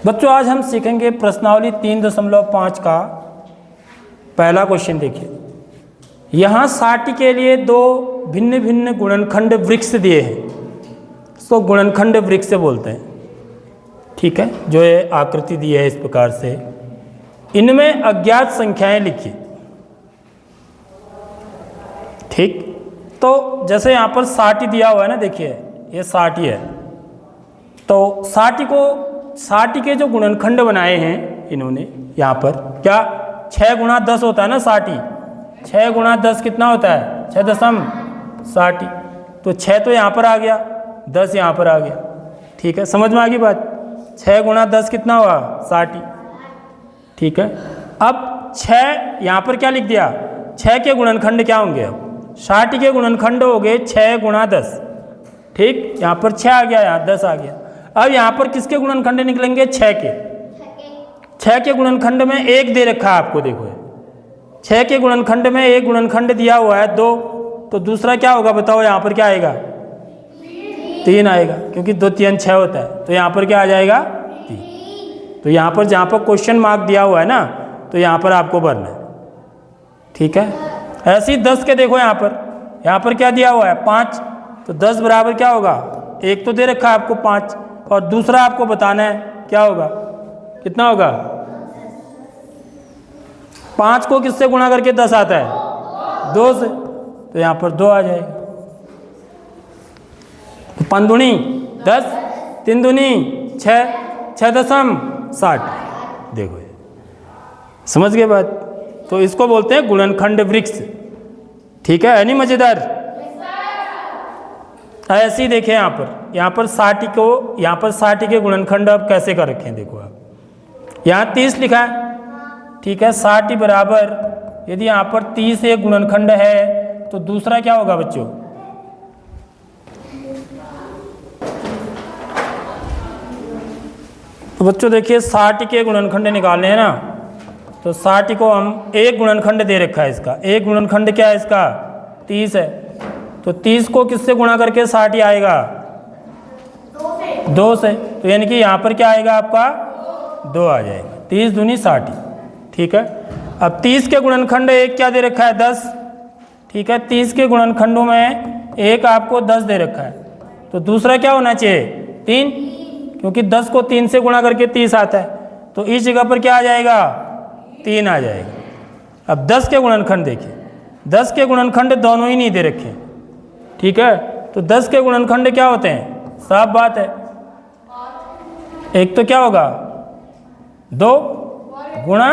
बच्चों आज हम सीखेंगे प्रश्नावली 3.5 का पहला क्वेश्चन। देखिए यहाँ 60 के लिए दो भिन्न भिन्न गुणनखंड वृक्ष दिए हैं, इसको गुणनखंड वृक्ष बोलते हैं। ठीक है, जो ये आकृति दी है इस प्रकार से, इनमें अज्ञात संख्याएं लिखिए। ठीक, तो जैसे यहाँ पर 60 दिया हुआ है ना, देखिए ये 60 है, तो 60 के जो गुणनखंड बनाए हैं इन्होंने यहाँ पर, क्या 6 गुणा 10 होता है ना 60, 6 गुणा 10 कितना होता है 6.60, तो 6 तो यहाँ पर आ गया, 10 यहाँ पर आ गया। ठीक है, समझ में आ गई बात। 6 गुणा 10 कितना हुआ 60। ठीक है, अब 6 यहाँ पर क्या लिख दिया, 6 के गुणनखंड क्या होंगे, अब 60 के गुणनखंड हो गए 6 गुणा 10। ठीक, यहाँ पर 6 आ गया, यहाँ 10 आ गया। अब यहाँ पर किसके गुणनखंड निकलेंगे, 6 के। 6 के गुणनखंड में 1 दे रखा है आपको, देखो 6 के गुणनखंड में एक गुणनखंड दिया हुआ है 2, तो दूसरा क्या होगा बताओ, यहाँ पर क्या आएगा 3 आएगा, क्योंकि 2 3 6 होता है, तो यहाँ पर क्या आ जाएगा 3। तो यहाँ पर जहाँ पर क्वेश्चन मार्क दिया हुआ है ना, तो यहाँ पर आपको भरना है। ठीक है, ऐसे ही 10 के देखो यहाँ पर क्या दिया हुआ है 5, तो 10 बराबर क्या होगा, एक तो दे रखा है आपको 5, और दूसरा आपको बताना है क्या होगा, कितना होगा। 5 को किससे गुणा करके 10 आता है 2 से, तो यहाँ पर 2 आ जाएगा। तो 5 दूनी 10, 3 दूनी 6, 6.60। देखो ये समझ गए बात। तो इसको बोलते हैं गुणनखंड वृक्ष। ठीक है नहीं मजेदार। ऐसे ही देखें यहाँ पर 60 के गुणनखंड अब कैसे कर रखे हैं, देखो आप यहाँ 30 लिखा है। ठीक है, 60 बराबर, यदि यहाँ पर 30 एक गुणनखंड है तो दूसरा क्या होगा बच्चों, तो बच्चों देखिए 60 के गुणनखंड निकालने हैं ना, तो 60 को हम एक गुणनखंड दे रखा है इसका, एक गुणनखंड क्या है इसका 30 है, तो 30 को किससे गुणा करके 60 आएगा 2 से, तो यानी कि यहाँ पर क्या आएगा आपका 2 आ जाएगा। 30 दूनी 60। ठीक है, अब 30 के गुणनखंड एक क्या दे रखा है 10। ठीक है, 30 के गुणनखंडों में एक आपको 10 दे रखा है, तो दूसरा क्या होना चाहिए 3, क्योंकि 10 को 3 से गुणा करके 30 आता है, तो इस जगह पर क्या आ जाएगा 3 आ जाएगा। अब 10 के गुणनखंड देखिए, 10 के गुणनखंड दोनों ही नहीं दे रखे। ठीक है, तो 10 के गुणनखंड क्या होते हैं, साफ बात है, एक तो क्या होगा 2 गुणा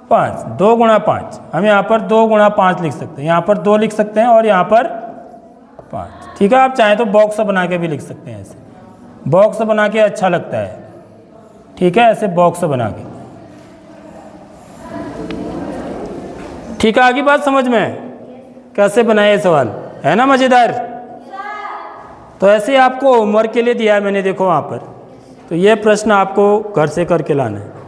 5, 2 गुणा 5, हम यहाँ पर 2 गुणा 5 लिख सकते हैं, यहाँ पर 2 लिख सकते हैं और यहाँ पर 5। ठीक है, आप चाहें तो बॉक्स बना के भी लिख सकते हैं, ऐसे बॉक्स बना के अच्छा लगता है। ठीक है, ऐसे बॉक्स बना के। ठीक है, आगे बात समझ में कैसे बनाए सवाल, है ना मजेदार। तो ऐसे आपको होमवर्क के लिए दिया है मैंने, देखो वहाँ पर, तो ये प्रश्न आपको घर से करके लाना है।